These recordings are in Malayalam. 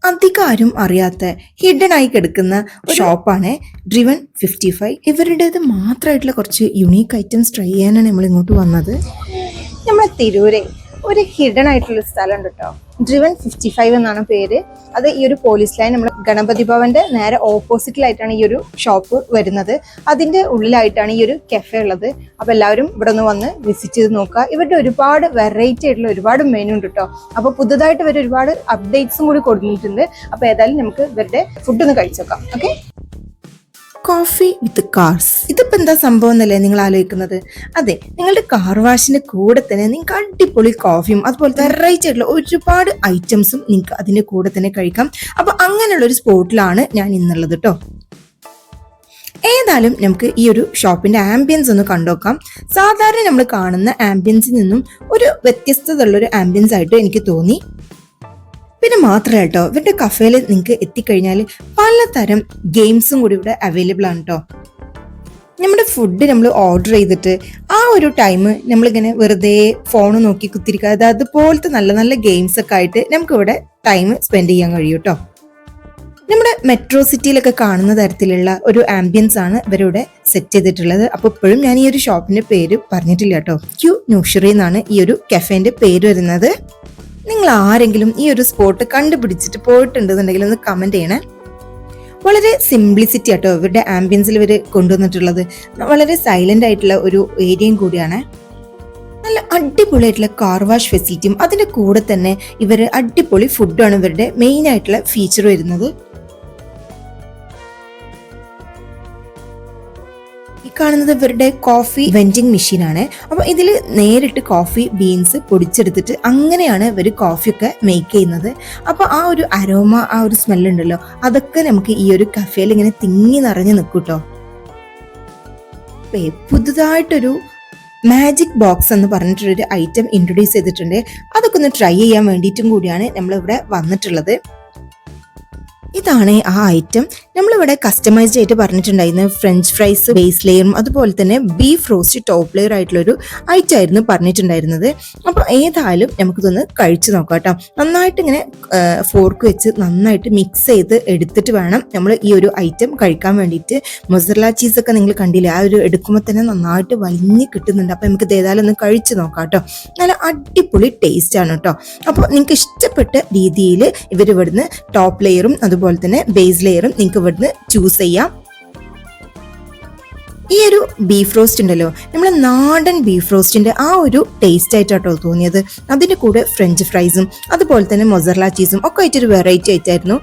അധികം ആരും അറിയാത്ത ഹിഡൻ ആയി കിടക്കുന്ന ഒരു ഷോപ്പാണ് ഡ്രിവൺ 55. ഇവരുടേത് മാത്രമായിട്ടുള്ള കുറച്ച് യുണീക്ക് ഐറ്റംസ് ട്രൈ ചെയ്യാനാണ് നമ്മൾ ഇങ്ങോട്ട് വന്നത്. നമ്മളെ തിരൂരെ ഒരു ഹിഡൻ ആയിട്ടുള്ള സ്ഥലം ഉണ്ട് കേട്ടോ. ഡ്രിവൺ 55 എന്നാണ് പേര്. അത് ഈ ഒരു പോലീസ് ലൈൻ നമ്മുടെ ഗണപതി ഭവന്റെ നേരെ ഓപ്പോസിറ്റിലായിട്ടാണ് ഈ ഒരു ഷോപ്പ് വരുന്നത്. അതിന്റെ ഉള്ളിലായിട്ടാണ് ഈ ഒരു കഫേ ഉള്ളത്. അപ്പൊ എല്ലാവരും ഇവിടെ ഒന്ന് വന്ന് വിസിറ്റ് ചെയ്ത് നോക്കുക. ഇവരുടെ ഒരുപാട് വെറൈറ്റി ആയിട്ടുള്ള ഒരുപാട് മെനു ഉണ്ട് കേട്ടോ. അപ്പൊ പുതുതായിട്ട് ഇവർ ഒരുപാട് അപ്ഡേറ്റ്സും കൂടി കൊടുത്തിട്ടുണ്ട്. അപ്പൊ ഏതായാലും നമുക്ക് ഇവരുടെ ഫുഡ് ഒന്ന് കഴിച്ചേക്കാം. Okay, coffee with cars. ഇതിപ്പോ എന്താ സംഭവം എന്നല്ലേ നിങ്ങൾ ആലോചിക്കുന്നത്? അതെ, നിങ്ങളുടെ കാർ വാഷിന്റെ കൂടെ തന്നെ നിങ്ങൾക്ക് അടിപൊളി കോഫിയും അതുപോലെ വെറൈറ്റി ആയിട്ടുള്ള ഒരുപാട് ഐറ്റംസും നിങ്ങൾക്ക് അതിന്റെ കൂടെ തന്നെ കഴിക്കാം. അപ്പൊ അങ്ങനെയുള്ള ഒരു സ്പോട്ടിലാണ് ഞാൻ ഇന്നുള്ളത് കേട്ടോ. ഏതായാലും നമുക്ക് ഈ ഒരു ഷോപ്പിന്റെ ആംബിയൻസ് ഒന്ന് കണ്ടുനോക്കാം. സാധാരണ നമ്മൾ കാണുന്ന ആംബിയൻസിൽ നിന്നും ഒരു വ്യത്യസ്തത ഉള്ള ഒരു ആംബിയൻസ് ആയിട്ട് എനിക്ക് തോന്നി. പിന്നെ മാത്രമല്ല കേട്ടോ, ഇവരുടെ കഫേയിൽ നിങ്ങൾക്ക് എത്തിക്കഴിഞ്ഞാൽ പലതരം ഗെയിംസും കൂടി ഇവിടെ അവൈലബിൾ ആണ് കേട്ടോ. നമ്മുടെ ഫുഡ് നമ്മൾ ഓർഡർ ചെയ്തിട്ട് ആ ഒരു ടൈം നമ്മളിങ്ങനെ വെറുതെ ഫോൺ നോക്കി കുത്തിരിക്കാതെ അതുപോലത്തെ നല്ല നല്ല ഗെയിംസ് ഒക്കെ ആയിട്ട് നമുക്ക് ഇവിടെ ടൈം സ്പെൻഡ് ചെയ്യാൻ കഴിയും കേട്ടോ. നമ്മുടെ മെട്രോ സിറ്റിയിലൊക്കെ കാണുന്ന തരത്തിലുള്ള ഒരു ആംബിയൻസ് ആണ് ഇവരിവിടെ സെറ്റ് ചെയ്തിട്ടുള്ളത്. അപ്പോൾ ഇപ്പോഴും ഞാൻ ഈ ഒരു ഷോപ്പിന്റെ പേര് പറഞ്ഞിട്ടില്ല കേട്ടോ. ക്യൂ ന്യൂഷറി എന്നാണ് ഈ ഒരു കഫേന്റെ പേര് വരുന്നത്. നിങ്ങൾ ആരെങ്കിലും ഈ ഒരു സ്പോട്ട് കണ്ടുപിടിച്ചിട്ട് പോയിട്ടുണ്ടെന്നുണ്ടെങ്കിൽ ഒന്ന് കമന്റ് ചെയ്യണേ. വളരെ സിംപ്ലിസിറ്റി ആട്ടോ ഇവരുടെ ആംബിയൻസിൽ ഇവർ കൊണ്ടുവന്നിട്ടുള്ളത്. വളരെ സൈലന്റ് ആയിട്ടുള്ള ഒരു ഏരിയയും കൂടിയാണ്. നല്ല അടിപൊളിയായിട്ടുള്ള കാർ വാഷ് ഫെസിലിറ്റിയും അതിന്റെ കൂടെ തന്നെ ഇവര് അടിപൊളി ഫുഡാണ് ഇവരുടെ മെയിൻ ആയിട്ടുള്ള ഫീച്ചർ വരുന്നത്. ഈ കാണുന്നത് ഇവരുടെ കോഫി വെൻഡിങ് മെഷീനാണ്. അപ്പൊ ഇതിൽ നേരിട്ട് കോഫി ബീൻസ് പൊടിച്ചെടുത്തിട്ട് അങ്ങനെയാണ് ഇവർ കോഫിയൊക്കെ മേക്ക് ചെയ്യുന്നത്. അപ്പൊ ആ ഒരു അരോമ, ആ ഒരു സ്മെല്ലുണ്ടല്ലോ, അതൊക്കെ നമുക്ക് ഈ ഒരു കഫേയിൽ ഇങ്ങനെ തിങ്ങി നിറഞ്ഞു നിൽക്കും കേട്ടോ. പുതുതായിട്ടൊരു മാജിക് ബോക്സ് എന്ന് പറഞ്ഞിട്ടുള്ളൊരു ഐറ്റം ഇൻട്രൊഡ്യൂസ് ചെയ്തിട്ടുണ്ട്. അതൊക്കെ ഒന്ന് ട്രൈ ചെയ്യാൻ വേണ്ടിയിട്ടും കൂടിയാണ് നമ്മളിവിടെ വന്നിട്ടുള്ളത്. ഇതാണ് ആ ഐറ്റം. നമ്മളിവിടെ കസ്റ്റമൈസ്ഡ് ആയിട്ട് പറഞ്ഞിട്ടുണ്ടായിരുന്നു ഫ്രഞ്ച് ഫ്രൈസ് ബേസ് ലെയറും അതുപോലെ തന്നെ ബീഫ് റോസ്റ്റ് ടോപ്പ് ലെയർ ആയിട്ടുള്ളൊരു ഐറ്റം ആയിരുന്നു പറഞ്ഞിട്ടുണ്ടായിരുന്നത്. അപ്പോൾ ഏതായാലും നമുക്കിതൊന്ന് കഴിച്ചു നോക്കാം കേട്ടോ. നന്നായിട്ട് ഇങ്ങനെ ഫോർക്ക് വെച്ച് നന്നായിട്ട് മിക്സ് ചെയ്ത് എടുത്തിട്ട് വേണം നമ്മൾ ഈ ഒരു ഐറ്റം കഴിക്കാൻ വേണ്ടിയിട്ട്. മൊസറല്ല ചീസൊക്കെ നിങ്ങൾ കണ്ടില്ലേ, ആ ഒരു എടുക്കുമ്പോൾ തന്നെ നന്നായിട്ട് വലിഞ്ഞ് കിട്ടുന്നുണ്ട്. അപ്പോൾ നമുക്ക് ഏതായാലും ഒന്ന് കഴിച്ചു നോക്കാം കേട്ടോ. നല്ല അടിപൊളി ടേസ്റ്റ് ആണ് കേട്ടോ. അപ്പോൾ നിങ്ങൾക്ക് ഇഷ്ടപ്പെട്ട രീതിയിൽ ഇവർ ഇവിടുന്ന് ടോപ്പ് ലെയറും അതുപോലെ തന്നെ ബേസ് ലെയറും നിങ്ങൾക്ക് ഇവിടുന്ന് ചൂസ് ചെയ്യാം. ഈ ഒരു ബീഫ് റോസ്റ്റ് ഉണ്ടല്ലോ, നമ്മളെ നാടൻ ബീഫ് റോസ്റ്റിന്റെ ആ ഒരു ടേസ്റ്റ് ആയിട്ടോ തോന്നിയത്. അതിന്റെ കൂടെ ഫ്രഞ്ച് ഫ്രൈസും അതുപോലെ തന്നെ മൊസറല്ല ചീസും ഒക്കെ ആയിട്ടൊരു വെറൈറ്റി ആയിട്ടായിരുന്നു.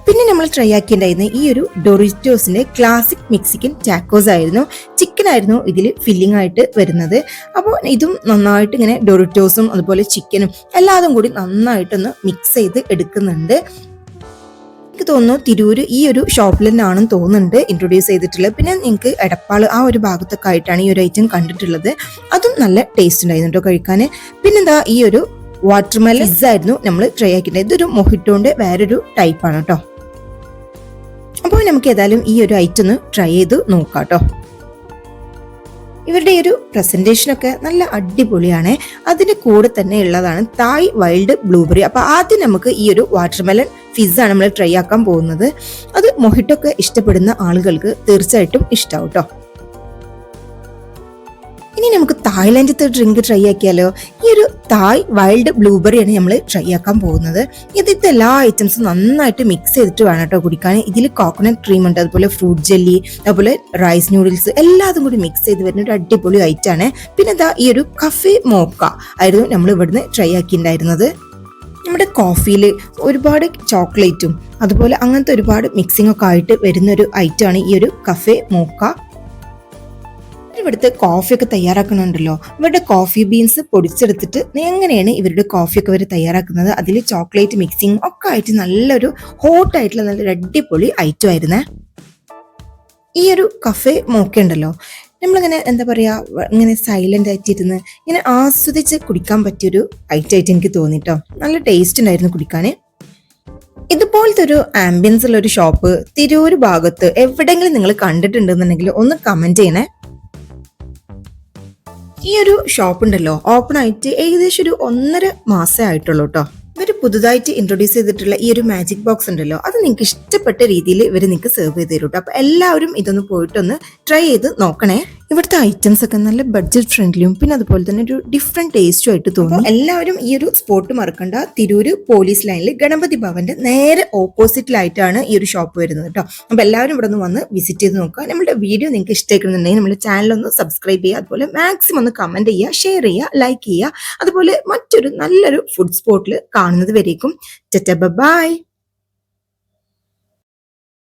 പിന്നെ നമ്മൾ ട്രൈ ആക്കിയിട്ടുണ്ടായിരുന്ന ഈ ഒരു ഡൊറിറ്റോസിന്റെ ക്ലാസിക് മെക്സിക്കൻ ടാക്കോസ് ആയിരുന്നു. ചിക്കൻ ആയിരുന്നു ഇതിൽ ഫില്ലിംഗ് ആയിട്ട് വരുന്നത്. അപ്പോൾ ഇതും നന്നായിട്ട് ഇങ്ങനെ ഡൊറിറ്റോസും അതുപോലെ ചിക്കനും എല്ലാതും കൂടി നന്നായിട്ടൊന്ന് മിക്സ് ചെയ്ത് എടുക്കുന്നുണ്ട്. എനിക്ക് തോന്നുന്നു തിരൂര് ഈ ഒരു ഷോപ്പിൽ തന്നെയാണെന്ന് തോന്നുന്നുണ്ട് ഇൻട്രൊഡ്യൂസ് ചെയ്തിട്ടുള്ളത്. പിന്നെ നിങ്ങൾക്ക് എടപ്പാള് ആ ഒരു ഭാഗത്തൊക്കെ ആയിട്ടാണ് ഈ ഒരു ഐറ്റം കണ്ടിട്ടുള്ളത്. അതും നല്ല ടേസ്റ്റ് ഉണ്ടായിരുന്നു കേട്ടോ കഴിക്കാൻ. പിന്നെന്താ ഈ ഒരു വാട്ടർമെലൺ ആയിരുന്നു നമ്മൾ ട്രൈ ആക്കിയിട്ടുള്ളത്. ഇതൊരു മൊഹിറ്റോന്റെ വേറൊരു ടൈപ്പാണ് കേട്ടോ. അപ്പോൾ നമുക്ക് ഏതായാലും ഈ ഒരു ഐറ്റം ഒന്ന് ട്രൈ ചെയ്ത് നോക്കാം കേട്ടോ. ഇവരുടെ ഈ ഒരു പ്രസന്റേഷനൊക്കെ നല്ല അടിപൊളിയാണ്. അതിന്റെ കൂടെ തന്നെ ഉള്ളതാണ് തായ് വൈൽഡ് ബ്ലൂബെറി. അപ്പൊ ആദ്യം നമുക്ക് ഈ ഒരു വാട്ടർമെലൺ ഫിസ്സാണ് നമ്മൾ ട്രൈ ആക്കാൻ പോകുന്നത്. അത് മൊഹിറ്റൊക്കെ ഇഷ്ടപ്പെടുന്ന ആളുകൾക്ക് തീർച്ചയായിട്ടും ഇഷ്ടാവും കേട്ടോ. ഇനി നമുക്ക് തായ്ലാൻഡത്തെ ഡ്രിങ്ക് ട്രൈ ആക്കിയാലോ. ഈ ഒരു തായ് വൈൽഡ് ബ്ലൂബെറിയാണ് നമ്മൾ ട്രൈ ആക്കാൻ പോകുന്നത്. ഇതിന്റെ എല്ലാ ഐറ്റംസും നന്നായിട്ട് മിക്സ് ചെയ്തിട്ട് വേണം കേട്ടോ കുടിക്കാൻ. ഇതിൽ കോക്കനട്ട് ക്രീം ഉണ്ട്, അതുപോലെ ഫ്രൂട്ട് ജെല്ലി, അതുപോലെ റൈസ് നൂഡിൽസ് എല്ലാതും കൂടി മിക്സ് ചെയ്ത് വരുന്ന ഒരു അടിപൊളി ഐറ്റം ആണ്. പിന്നെ ഇതാ ഈ ഒരു കഫേ മോക്ക ആയിരുന്നു നമ്മൾ ഇവിടുന്ന് ട്രൈ ആക്കിയിട്ടുണ്ടായിരുന്നത്. നമ്മുടെ കോഫിയിൽ ഒരുപാട് ചോക്ലേറ്റും അതുപോലെ അങ്ങനത്തെ ഒരുപാട് മിക്സിംഗ് ഒക്കെ ആയിട്ട് വരുന്ന ഒരു ഐറ്റം ആണ് ഈ ഒരു കഫേ മോക്ക. ഇവിടുത്തെ കോഫിയൊക്കെ തയ്യാറാക്കുന്നുണ്ടല്ലോ, ഇവരുടെ കോഫി ബീൻസ് പൊടിച്ചെടുത്തിട്ട് എങ്ങനെയാണ് ഇവരുടെ കോഫിയൊക്കെ ഇവർ തയ്യാറാക്കുന്നത്, അതിൽ ചോക്ലേറ്റ് മിക്സിങ് ഒക്കെ ആയിട്ട് നല്ലൊരു ഹോട്ടായിട്ടുള്ള നല്ലൊരു അടിപൊളി ഐറ്റം ആയിരുന്നേ. ഈ ഒരു കഫേ മോക്ക ഉണ്ടല്ലോ, നമ്മളിങ്ങനെ എന്താ പറയുക, ഇങ്ങനെ സൈലന്റ് ആയിട്ടിരുന്ന് ഇങ്ങനെ ആസ്വദിച്ച് കുടിക്കാൻ പറ്റിയൊരു ഐറ്റം ആയിട്ട് എനിക്ക് തോന്നിട്ടോ. നല്ല ടേസ്റ്റ് ഉണ്ടായിരുന്നു കുടിക്കാൻ. ഇതുപോലത്തെ ഒരു ആംബിയൻസ് ഉള്ള ഒരു ഷോപ്പ് തിരൂര് ഭാഗത്ത് എവിടെയെങ്കിലും നിങ്ങൾ കണ്ടിട്ടുണ്ടെന്നുണ്ടെങ്കിൽ ഒന്ന് കമന്റ് ചെയ്യണേ. ഈ ഒരു ഷോപ്പ് ഉണ്ടല്ലോ ഓപ്പൺ ആയിട്ട് ഏകദേശം ഒരു 1.5 മാസമേ ആയിട്ടുള്ളൂ കേട്ടോ. ഇവർ പുതുതായിട്ട് ഇൻട്രൊഡ്യൂസ് ചെയ്തിട്ടുള്ള ഈ ഒരു മാജിക് ബോക്സ് ഉണ്ടല്ലോ, അത് നിങ്ങൾക്ക് ഇഷ്ടപ്പെട്ട രീതിയിൽ ഇവർ നിങ്ങൾക്ക് സെർവ് ചെയ്ത് തരും കേട്ടോ. അപ്പൊ എല്ലാവരും ഇതൊന്ന് പോയിട്ടൊന്ന് ട്രൈ ചെയ്ത് നോക്കണേ. ഇവിടുത്തെ ഐറ്റംസ് ഒക്കെ നല്ല ബഡ്ജറ്റ് ഫ്രണ്ട്ലിയും പിന്നെ അതുപോലെ തന്നെ ഒരു ഡിഫറെന്റ് ടേസ്റ്റും ആയിട്ട് തോന്നും. എല്ലാവരും ഈ ഒരു സ്പോട്ട് മറക്കണ്ട. തിരൂര് പോലീസ് ലൈനിൽ ഗണപതി ഭവന്റെ നേരെ ഓപ്പോസിറ്റിലായിട്ടാണ് ഈ ഒരു ഷോപ്പ് വരുന്നത് കേട്ടോ. അപ്പൊ എല്ലാവരും ഇവിടെ ഒന്ന് വന്ന് വിസിറ്റ് ചെയ്ത് നോക്കുക. നമ്മുടെ വീഡിയോ നിങ്ങൾക്ക് ഇഷ്ടമായിട്ടുണ്ടെങ്കിൽ നമ്മുടെ ചാനൽ ഒന്ന് സബ്സ്ക്രൈബ് ചെയ്യുക, അതുപോലെ മാക്സിമം ഒന്ന് കമന്റ് ചെയ്യുക, ഷെയർ ചെയ്യുക, ലൈക്ക് ചെയ്യുക. അതുപോലെ മറ്റൊരു നല്ലൊരു ഫുഡ് സ്പോട്ടിൽ കാണുന്നത് വരേക്കും ബൈ.